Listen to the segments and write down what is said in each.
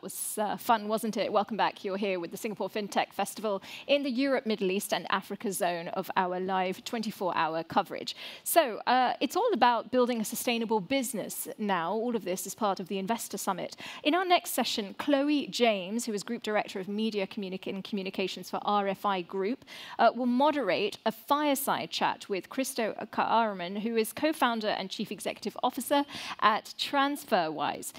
was fun, wasn't it? Welcome back. You're here with the Singapore FinTech Festival in the Europe, Middle East and Africa zone of our live 24-hour coverage. So it's all about building a sustainable business now. All of this is part of the Investor Summit. In our next session, Chloe James, who is Group Director of Media and Communications for RFI Group, will moderate a fireside chat with Kristo, Käärmann, who is co-founder and Chief Executive Officer at TransferWise.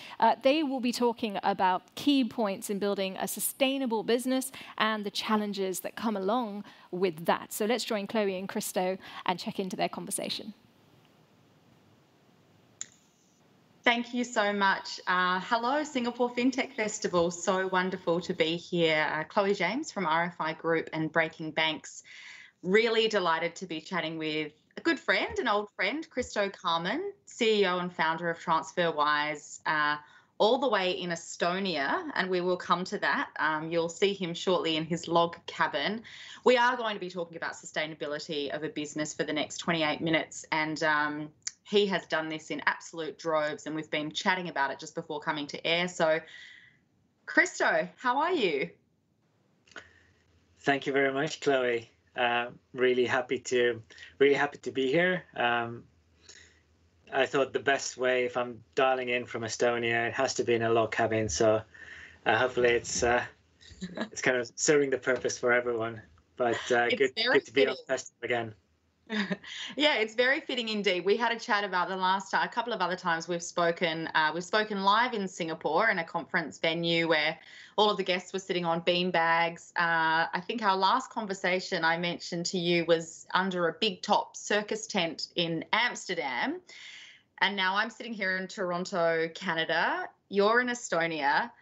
They will be talking about key points in building a sustainable business and the challenges that come along with that. So let's join Chloe and Kristo and check into their conversation. Thank you so much. Hello, Singapore FinTech Festival. So wonderful to be here. Chloe James from RFI Group and Breaking Banks. Really delighted to be chatting with a good friend, an old friend, Kristo Käärmann, CEO and founder of TransferWise, all the way in Estonia, and we will come to that. You'll see him shortly in his log cabin. We are going to be talking about sustainability of a business for the next 28 minutes, and he has done this in absolute droves, and we've been chatting about it just before coming to air. So, Kristo, how are you? Thank you very much, Chloe. Really happy to be here. I thought the best way, if I'm dialing in from Estonia, it has to be in a log cabin. So hopefully it's kind of serving the purpose for everyone. But good to be on the festival again. Yeah, it's very fitting indeed. We had a chat about a couple of other times we've spoken live in Singapore in a conference venue where all of the guests were sitting on beanbags. I think our last conversation I mentioned to you was under a big top circus tent in Amsterdam. And now I'm sitting here in Toronto, Canada. You're in Estonia.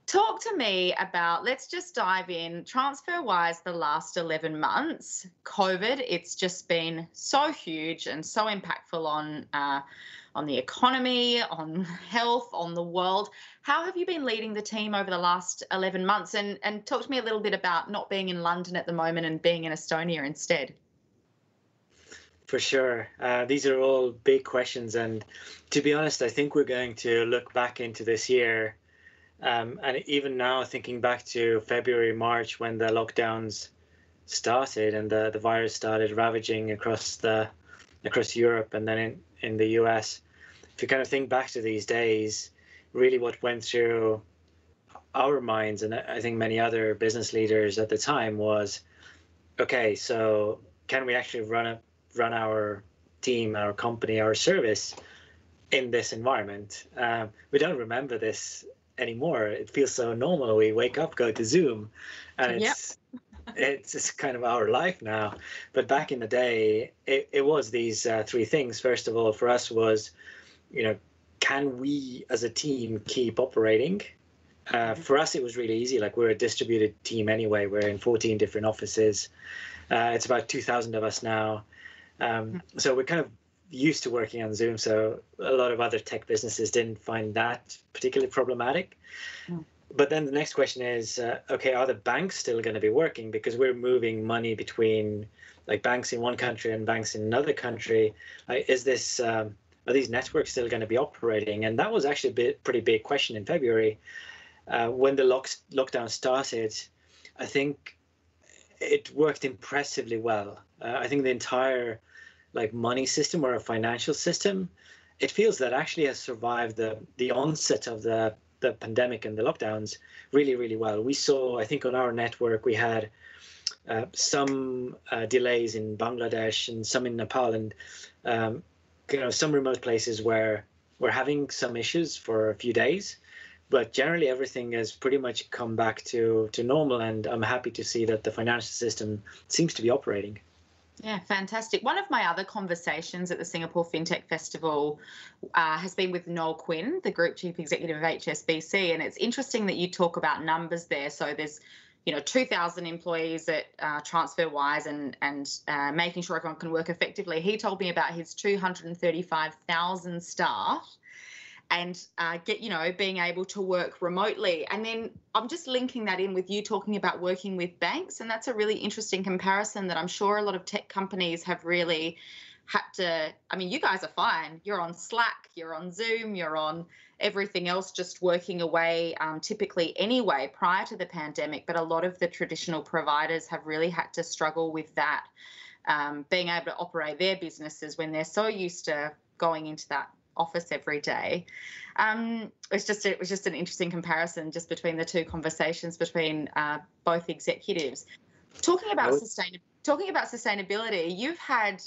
Talk to me about, let's just dive in, TransferWise the last 11 months, COVID, it's just been so huge and so impactful on the economy, on health, on the world. How have you been leading the team over the last 11 months? And talk to me a little bit about not being in London at the moment and being in Estonia instead. For sure. These are all big questions. And to be honest, I think we're going to look back into this year. And even now, thinking back to February, March, when the lockdowns started and the virus started ravaging across Europe and then in the US, if you kind of think back to these days, really what went through our minds, and I think many other business leaders at the time, was, okay, so can we actually run our team, our company, our service in this environment? We don't remember this anymore. It feels so normal. We wake up, go to Zoom, and it's just kind of our life now. But back in the day, it was these three things. First of all, for us was, can we as a team keep operating? For us, it was really easy. Like, we're a distributed team anyway. We're in 14 different offices. It's about 2,000 of us now. So we're kind of used to working on Zoom, so a lot of other tech businesses didn't find that particularly problematic. But then the next question is, okay, are the banks still going to be working? Because we're moving money between like banks in one country and banks in another country. Are these networks still going to be operating? And that was actually a pretty big question in February. When the lockdown started, I think it worked impressively well. I think the entire money system or a financial system, it feels that actually has survived the onset of the pandemic and the lockdowns really, really well. We saw, I think on our network, we had some delays in Bangladesh and some in Nepal, and some remote places where we're having some issues for a few days. But generally, everything has pretty much come back to normal, and I'm happy to see that the financial system seems to be operating. Yeah, fantastic. One of my other conversations at the Singapore FinTech Festival has been with Noel Quinn, the Group Chief Executive of HSBC, and it's interesting that you talk about numbers there. So there's 2,000 employees at TransferWise and making sure everyone can work effectively. He told me about his 235,000 staff and being able to work remotely. And then I'm just linking that in with you talking about working with banks, and that's a really interesting comparison that I'm sure a lot of tech companies have really had to, I mean, you guys are fine. You're on Slack, you're on Zoom, you're on everything else just working away typically anyway prior to the pandemic. But a lot of the traditional providers have really had to struggle with that, being able to operate their businesses when they're so used to going into that office every day. It was just an interesting comparison just between the two conversations between both executives. Talking about sustainability, you've had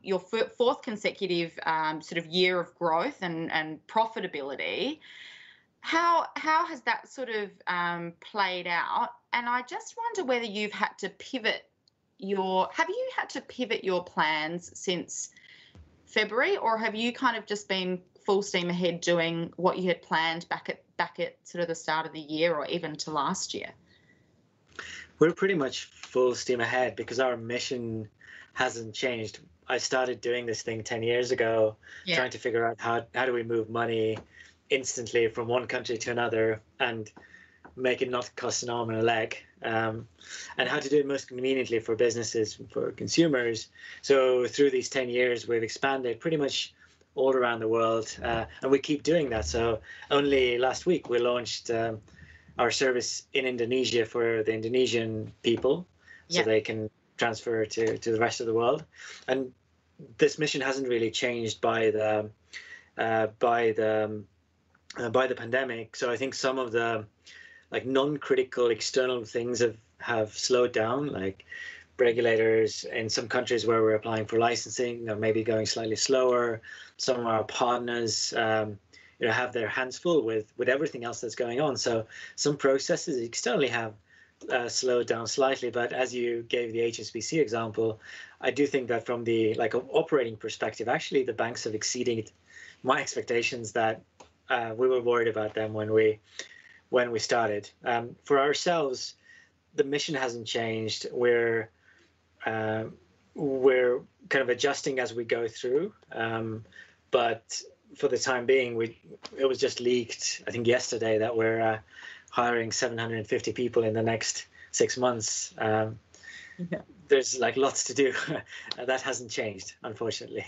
your fourth consecutive sort of year of growth and profitability. How has that sort of played out? And I just wonder whether you've had to pivot your plans since February, or have you kind of just been full steam ahead doing what you had planned back at sort of the start of the year or even to last year? We're pretty much full steam ahead because our mission hasn't changed. I started doing this thing 10 years ago, trying to figure out how do we move money instantly from one country to another and make it not cost an arm and a leg, and how to do it most conveniently for businesses, for consumers. So through these 10 years, we've expanded pretty much all around the world, and we keep doing that. So only last week we launched our service in Indonesia for the Indonesian people, so they can transfer to the rest of the world. And this mission hasn't really changed by the pandemic. So I think some of the non-critical external things have slowed down, like regulators in some countries where we're applying for licensing are maybe going slightly slower. Some of our partners have their hands full with everything else that's going on. So some processes externally have slowed down slightly. But as you gave the HSBC example, I do think that from the operating perspective, actually the banks have exceeded my expectations that we were worried about them when we started. For ourselves, the mission hasn't changed. We're kind of adjusting as we go through, but for the time being, it was just leaked, I think yesterday, that we're hiring 750 people in the next 6 months. There's lots to do. That hasn't changed, unfortunately.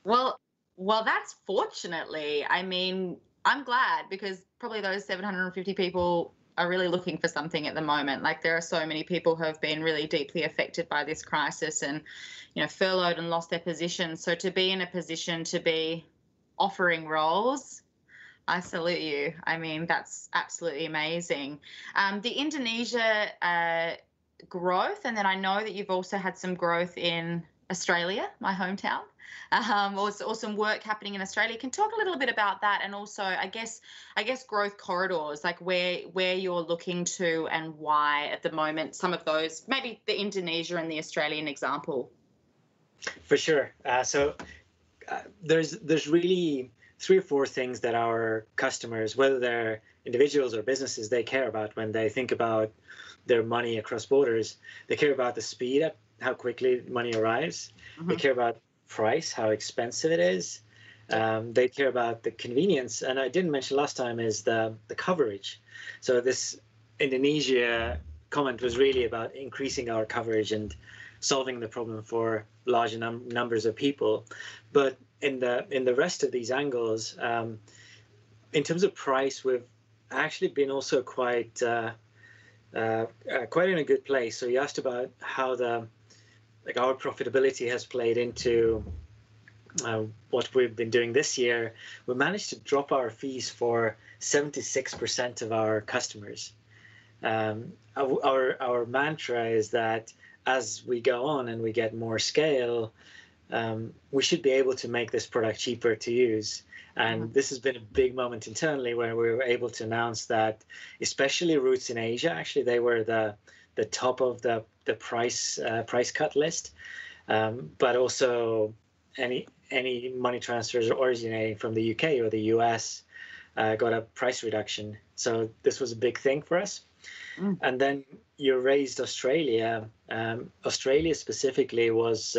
Well, that's fortunately. I mean, I'm glad, because probably those 750 people are really looking for something at the moment. There are so many people who have been really deeply affected by this crisis and, furloughed and lost their positions. So to be in a position to be offering roles, I salute you. I mean, that's absolutely amazing. The Indonesia growth, and then I know that you've also had some growth in Australia, my hometown, or some work happening in Australia. Can talk a little bit about that, and also I guess growth corridors, where you're looking to and why at the moment. Some of those, maybe the Indonesia and the Australian example. For sure. There's really 3 or 4 things that our customers, whether they're individuals or businesses, they care about when they think about their money across borders. They care about the speed at how quickly money arrives. They care about price, how expensive it is. They care about the convenience. And I didn't mention last time is the coverage. So this Indonesia comment was really about increasing our coverage and solving the problem for larger numbers of people. But in the rest of these angles, in terms of price, we've actually been also quite in a good place. So you asked about how our profitability has played into what we've been doing this year. We managed to drop our fees for 76% of our customers. Our mantra is that as we go on and we get more scale, we should be able to make this product cheaper to use. And this has been a big moment internally where we were able to announce that, especially routes in Asia, actually they were the top of the price cut list, but also any money transfers originating from the UK or the US got a price reduction. So this was a big thing for us. And then you raised Australia. Australia specifically was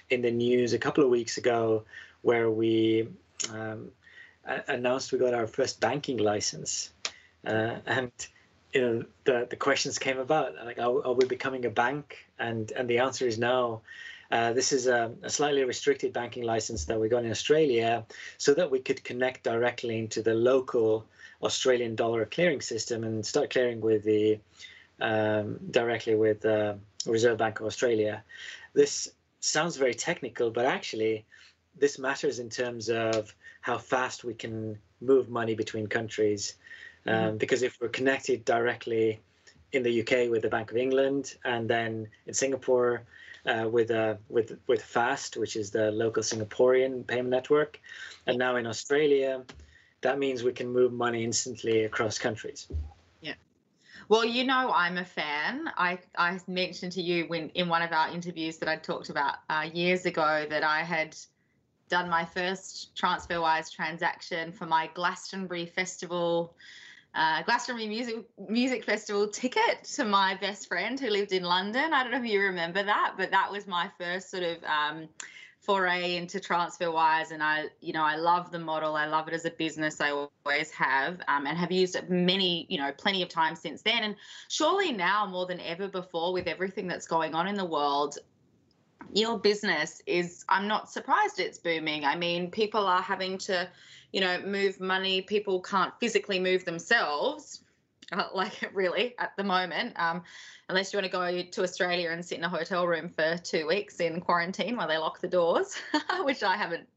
in the news a couple of weeks ago, where we announced we got our first banking license, and the questions came about, are we becoming a bank? And the answer is no. This is a slightly restricted banking license that we got in Australia so that we could connect directly into the local Australian dollar clearing system and start clearing with the directly with Reserve Bank of Australia. This sounds very technical, but actually this matters in terms of how fast we can move money between countries. Because if we're connected directly in the UK with the Bank of England, and then in Singapore with FAST, which is the local Singaporean payment network, and now in Australia, that means we can move money instantly across countries. Yeah. Well, you know, I'm a fan. I mentioned to you in one of our interviews that I talked about years ago that I had done my first TransferWise transaction for my Glastonbury Music Festival ticket to my best friend who lived in London. I don't know if you remember that, but that was my first sort of foray into TransferWise, and I love the model. I love it as a business. I always have, and have used it plenty of times since then. And surely now more than ever before, with everything that's going on in the world, your business is, I'm not surprised it's booming. I mean, people are having to, move money. People can't physically move themselves, really at the moment, unless you want to go to Australia and sit in a hotel room for 2 weeks in quarantine while they lock the doors, which I haven't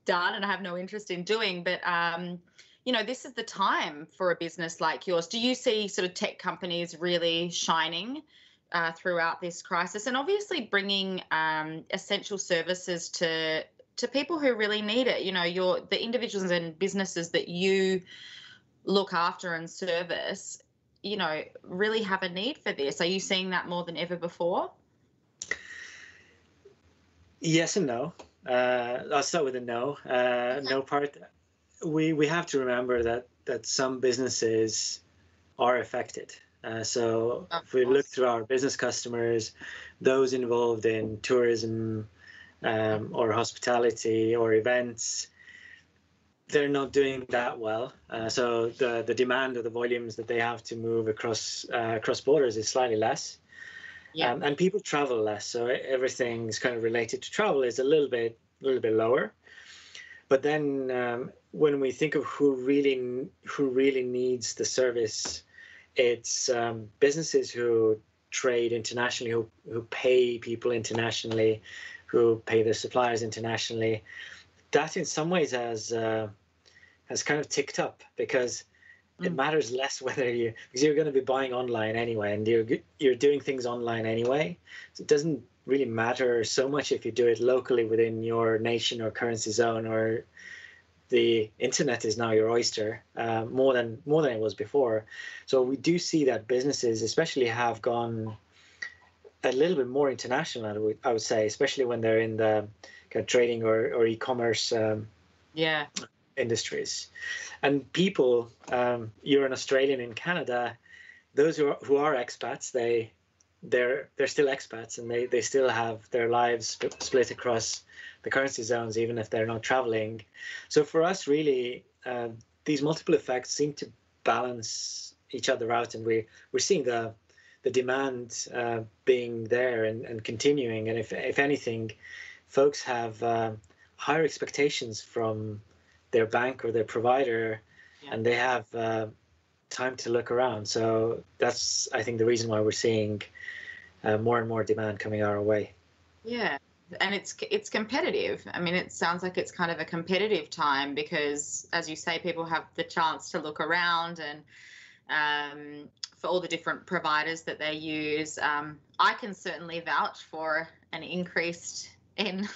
done and I have no interest in doing. But, this is the time for a business like yours. Do you see sort of tech companies really shining throughout this crisis, and obviously bringing essential services to people who really need it? The individuals and businesses that you look after and service, really have a need for this. Are you seeing that more than ever before? Yes and no. I'll start with the no. No part. We have to remember that some businesses are affected. So if we look through our business customers, those involved in tourism or hospitality or events, they're not doing that well. So the demand or the volumes that they have to move across borders is slightly less. Yeah. And people travel less, so everything's kind of related to travel is a little bit lower. But then when we think of who really needs the service, it's businesses who trade internationally, who pay people internationally, who pay their suppliers internationally. That in some ways has kind of ticked up, because it matters less because you're going to be buying online anyway, and you're doing things online anyway. So it doesn't really matter so much if you do it locally within your nation or currency zone, or the internet is now your oyster, more than it was before. So we do see that businesses especially have gone a little bit more international, I would say, especially when they're in the kind of trading or e-commerce industries. And people, you're an Australian in Canada, those who are expats, they're still expats, and they still have their lives split across the currency zones, even if they're not traveling. So for us, really, these multiple effects seem to balance each other out, and we're seeing the demand being there and continuing. And if anything, folks have higher expectations from their bank or their provider, and they have time to look around. So that's, I think, the reason why we're seeing more and more demand coming our way. Yeah. And it's competitive. I mean, it sounds like it's kind of a competitive time because, as you say, people have the chance to look around and for all the different providers that they use. I can certainly vouch for an increase in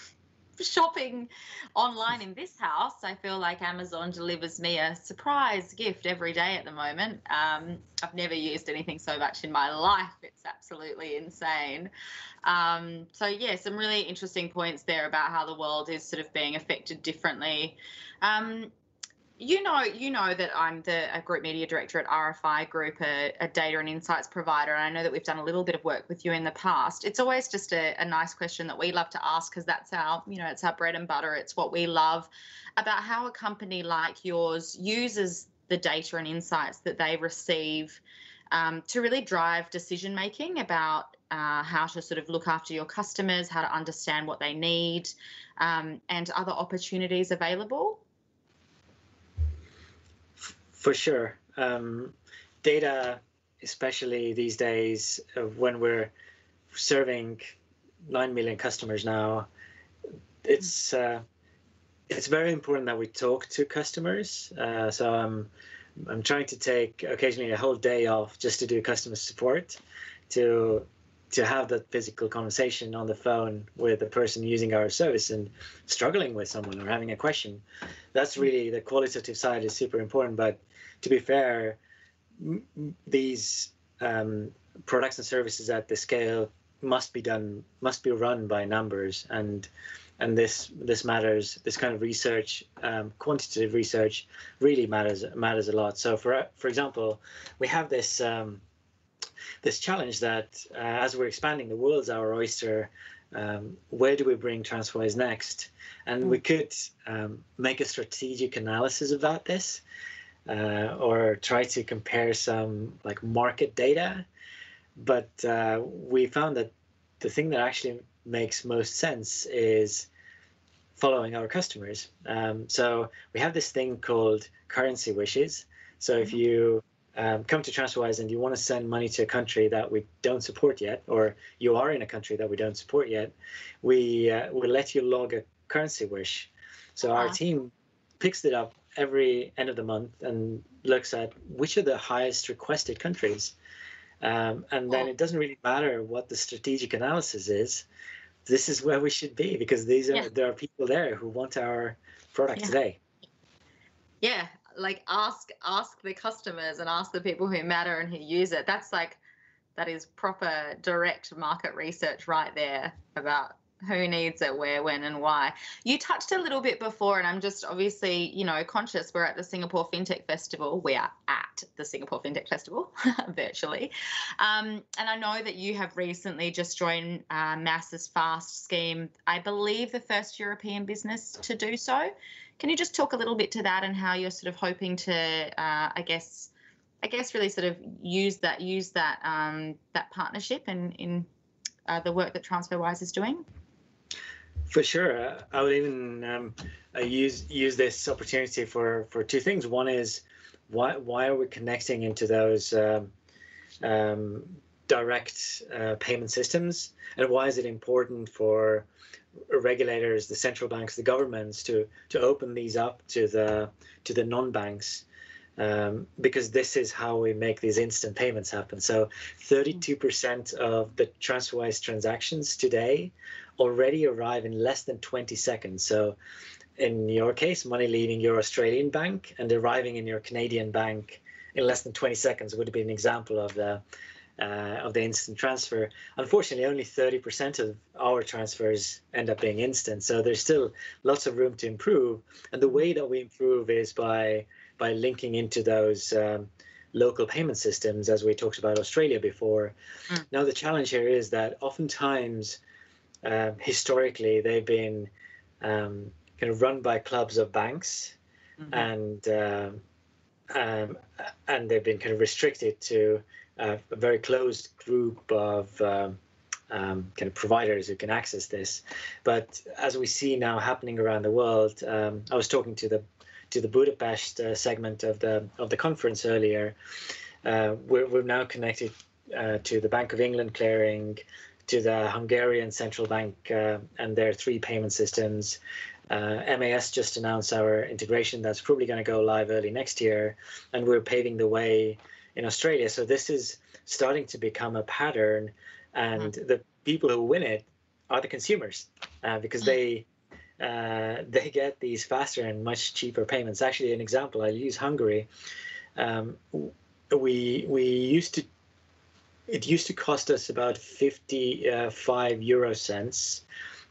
shopping online in this house. I feel like Amazon delivers me a surprise gift every day at the moment. I've never used anything so much in my life. It's absolutely insane. So yeah, some really interesting points there about how the world is sort of being affected differently. You know that I'm a group media director at RFI Group, a data and insights provider, and I know that we've done a little bit of work with you in the past. It's always just a nice question that we love to ask, because that's it's our bread and butter. It's what we love about how a company like yours uses the data and insights that they receive to really drive decision making about how to sort of look after your customers, how to understand what they need, and other opportunities available? For sure. Data, especially these days, when we're serving 9 million customers now, it's very important that we talk to customers. So I'm trying to take occasionally a whole day off just to do customer support, to have that physical conversation on the phone with the person using our service and struggling with someone or having a question. That's really, the qualitative side is super important. But to be fair, these products and services at the scale must be run by numbers, and this matters. This kind of research, quantitative research, really matters a lot. So for example, we have this this challenge that as we're expanding, the world's our oyster. Where do we bring TransferWise next? And we could make a strategic analysis about this, or try to compare some like market data. But we found that the thing that actually makes most sense is following our customers. So we have this thing called currency wishes. So if you come to TransferWise and you want to send money to a country that we don't support yet, or you are in a country that we don't support yet, we will let you log a currency wish. So our team picks it up every end of the month and looks at which are the highest requested countries. And then it doesn't really matter what the strategic analysis is. This is where we should be, because there are people there who want our product today. Yeah, like ask the customers and ask the people who matter and who use it. That is proper direct market research right there about who needs it, where, when, and why. You touched a little bit before, and I'm just obviously, conscious we're at the Singapore FinTech Festival. We are at the Singapore FinTech Festival virtually. And I know that you have recently just joined MAS's FAST scheme, I believe the first European business to do so. Can you just talk a little bit to that and how you're sort of hoping to, I guess really sort of use that partnership in the work that TransferWise is doing? For sure. I would even use this opportunity for two things. One is, why are we connecting into those direct payment systems, and why is it important for regulators, the central banks, the governments to open these up to the non-banks? Because this is how we make these instant payments happen. So 32% of the TransferWise transactions today already arrive in less than 20 seconds. So in your case, money leaving your Australian bank and arriving in your Canadian bank in less than 20 seconds would be an example of the instant transfer. Unfortunately, only 30% of our transfers end up being instant. So there's still lots of room to improve. And the way that we improve is by linking into those local payment systems, as we talked about Australia before. Now, the challenge here is that oftentimes, historically, they've been kind of run by clubs of banks, and they've been kind of restricted to a very closed group of kind of providers who can access this. But as we see now happening around the world, I was talking to the Budapest segment of the conference earlier. We're now connected to the Bank of England clearing, to the Hungarian central bank and their 3 payment systems. MAS just announced our integration that's probably going to go live early next year, and we're paving the way in Australia. So this is starting to become a pattern, and the people who win it are the consumers, because they get these faster and much cheaper payments. Actually, an example, I'll use Hungary. It used to cost us about 55 euro cents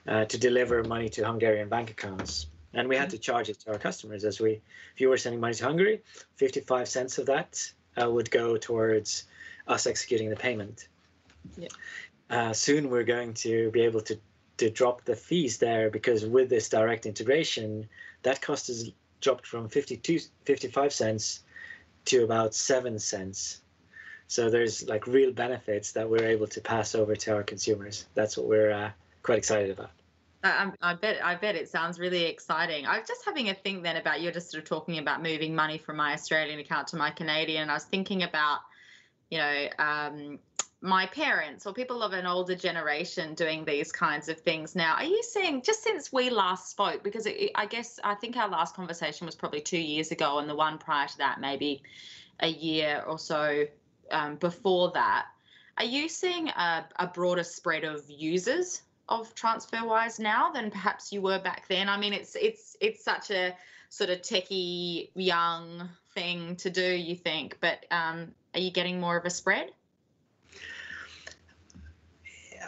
to deliver money to Hungarian bank accounts, and we had to charge it to our customers. If you were sending money to Hungary, 55 cents of that would go towards us executing the payment. Soon we're going to be able to drop the fees there, because with this direct integration, that cost has dropped from 55 cents to about 7 cents. So there's like real benefits that we're able to pass over to our consumers. That's what we're quite excited about. I bet it sounds really exciting. I was just having a think then about, you're just sort of talking about moving money from my Australian account to my Canadian. I was thinking about, my parents or people of an older generation doing these kinds of things now. Are you seeing, just since we last spoke, because I think our last conversation was probably 2 years ago, and the one prior to that maybe a year or so before that, are you seeing a broader spread of users of TransferWise now than perhaps you were back then? I mean, it's such a sort of techie young thing to do, you think, but are you getting more of a spread?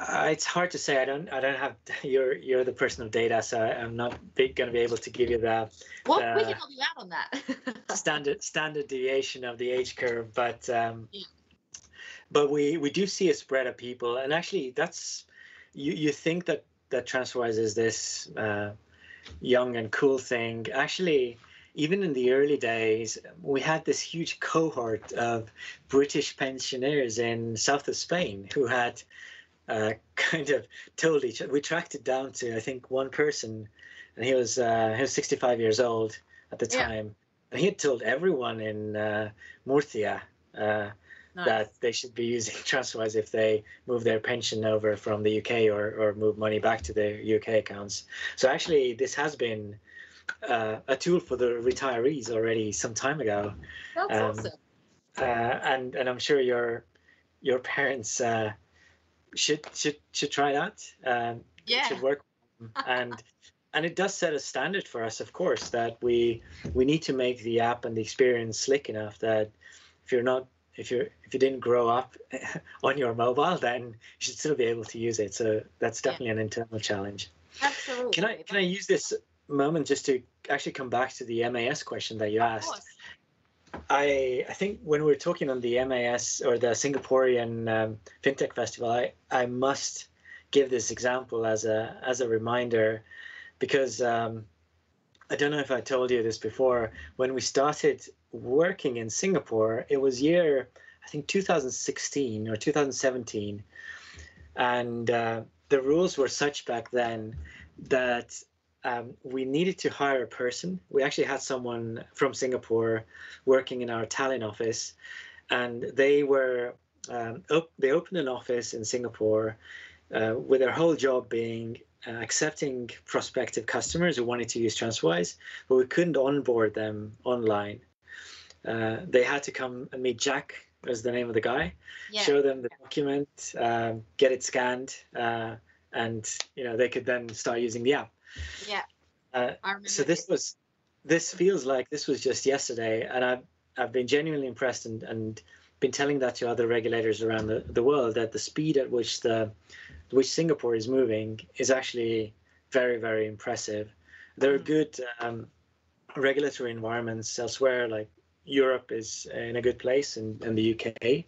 It's hard to say. I don't have, you're the person of data, so I'm not going to be able to give you the we can help you out on that. standard deviation of the age curve, but we do see a spread of people, and actually that's, you think that TransferWise is this young and cool thing. Actually, even in the early days, we had this huge cohort of British pensioners in south of Spain who had kind of told each other. We tracked it down to, I think, one person, and he was 65 years old at the time, and he had told everyone in Murcia that they should be using TransferWise if they move their pension over from the UK or move money back to their UK accounts. So actually, this has been a tool for the retirees already some time ago. That's awesome. And I'm sure your parents should try that. It should work. And it does set a standard for us, of course, that we need to make the app and the experience slick enough that if you didn't grow up on your mobile, then you should still be able to use it. So that's definitely an internal challenge. Absolutely. Can I use this moment just to actually come back to the MAS question that you asked? Of course. I think when we're talking on the MAS or the Singaporean FinTech Festival, I must give this example as a reminder, because I don't know if I told you this before. When we started working in Singapore, it was I think 2016 or 2017, and the rules were such back then that we needed to hire a person. We actually had someone from Singapore working in our Tallinn office, and they opened an office in Singapore with their whole job being accepting prospective customers who wanted to use TransferWise, but we couldn't onboard them online. They had to come and meet Jack, was the name of the guy, show them the document, get it scanned, and they could then start using the app. So this feels like this was just yesterday, and I've been genuinely impressed and been telling that to other regulators around the world, that the speed at which Singapore is moving is actually very, very impressive. There are good regulatory environments elsewhere, like Europe is in a good place, and the UK.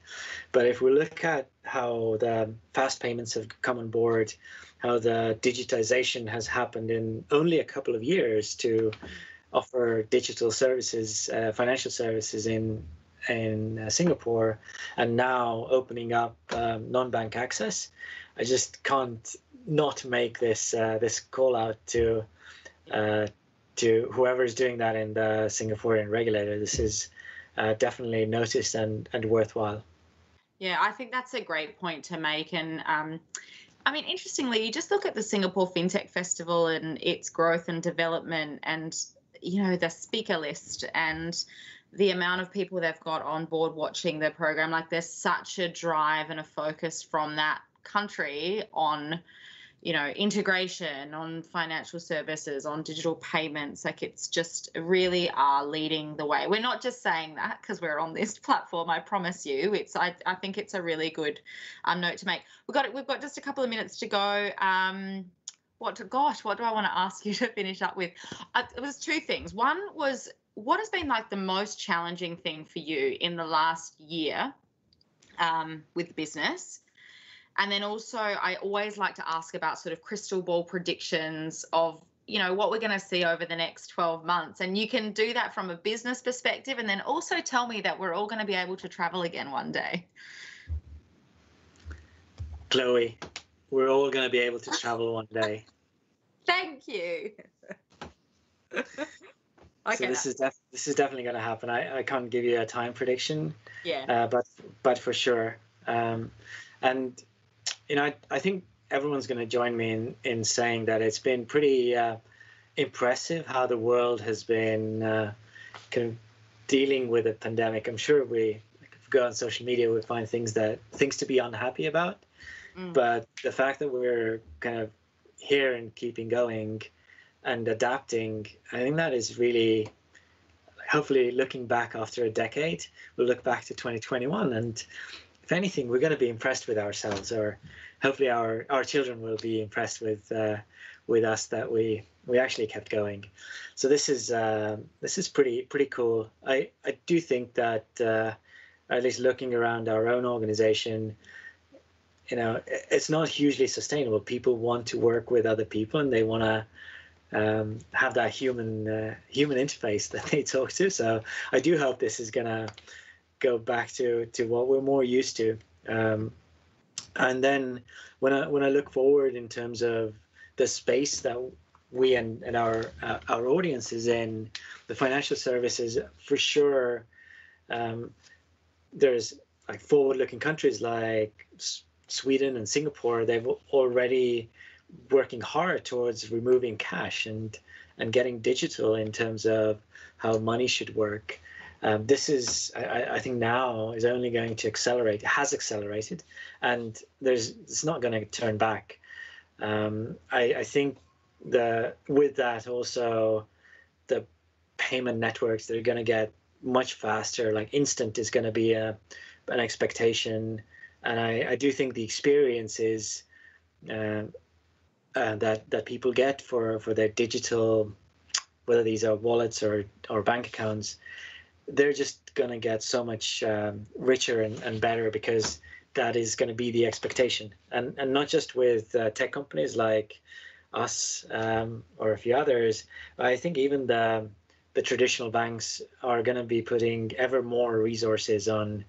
But if we look at how the fast payments have come on board, how the digitization has happened in only a couple of years to offer digital services, financial services in Singapore, and now opening up non-bank access, I just can't not make this call out to whoever's doing that in the Singaporean regulator. This is definitely noticed and worthwhile. Yeah, I think that's a great point to make. And I mean, interestingly, you just look at the Singapore FinTech Festival and its growth and development, and the speaker list and the amount of people they've got on board watching the program. Like, there's such a drive and a focus from that country on integration, on financial services, on digital payments. Like, it's just really are leading the way. We're not just saying that because we're on this platform, I promise you. I think it's a really good note to make. We've got just a couple of minutes to go. What do I want to ask you to finish up with? It was two things. One was, what has been like the most challenging thing for you in the last year with business? And then also, I always like to ask about sort of crystal ball predictions of what we're going to see over the next 12 months. And you can do that from a business perspective, and then also tell me that we're all going to be able to travel again one day. Chloe, we're all going to be able to travel one day. Thank you. Okay, so this is definitely going to happen. I can't give you a time prediction. Yeah. But for sure. And I think everyone's going to join me in saying that it's been pretty impressive how the world has been kind of dealing with a pandemic. I'm sure if we go on social media, we find things to be unhappy about. But the fact that we're kind of here and keeping going and adapting, I think that is really, hopefully looking back after a decade, we'll look back to 2021, and if anything, we're going to be impressed with ourselves, or hopefully our children will be impressed with us that we actually kept going. So this is pretty cool. I do think that at least looking around our own organization, it's not hugely sustainable. People want to work with other people, and they want to have that human interface that they talk to. So I do hope this is going to go back to what we're more used to. And then when I look forward in terms of the space that we and our audience is in, the financial services, for sure, there's like forward-looking countries like Sweden and Singapore. They've already working hard towards removing cash and getting digital in terms of how money should work. This is, I think, now is only going to accelerate. It has accelerated, and it's not going to turn back. I think with that also, the payment networks, they're going to get much faster. Like instant is going to be an expectation, and I do think the experiences that people get for their digital, whether these are wallets or bank accounts, they're just going to get so much richer and better, because that is going to be the expectation. And not just with tech companies like us or a few others. I think even the traditional banks are going to be putting ever more resources on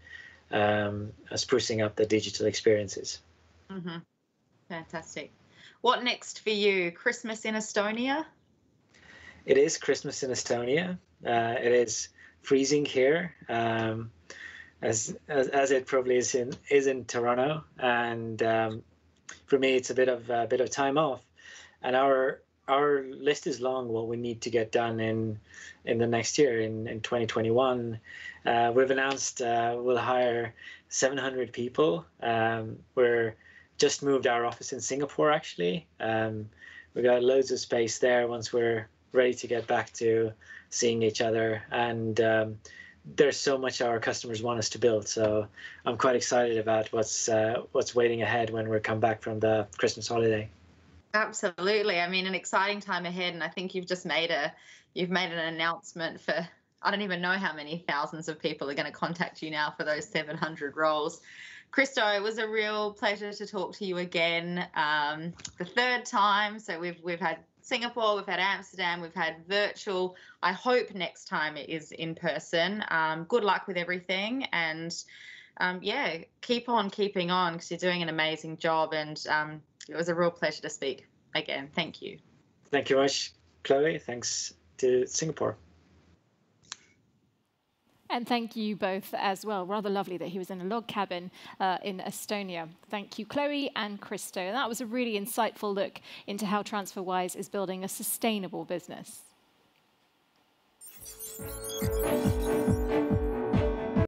sprucing up the digital experiences. Mm-hmm. Fantastic. What next for you? Christmas in Estonia? It is Christmas in Estonia. It is freezing here, as it probably is in Toronto. And for me, it's a bit of time off. And our list is long. What we need to get done in the next year, in 2021. We've announced we'll hire 700 people. We're just moved our office in Singapore, actually. We got loads of space there once we're ready to get back to seeing each other. And there's so much our customers want us to build. So I'm quite excited about what's waiting ahead when we come back from the Christmas holiday. Absolutely. I mean, an exciting time ahead. And I think you've just made an announcement for, I don't even know how many thousands of people are going to contact you now for those 700 roles. Kristo, it was a real pleasure to talk to you again, the third time. So we've had Singapore, we've had Amsterdam, we've had virtual. I hope next time it is in person. Good luck with everything, and keep on keeping on, because you're doing an amazing job, and it was a real pleasure to speak again. Thank you. Thank you much, Chloe. Thanks to Singapore. And thank you both as well. Rather lovely that he was in a log cabin in Estonia. Thank you, Chloe and Kristo. That was a really insightful look into how TransferWise is building a sustainable business.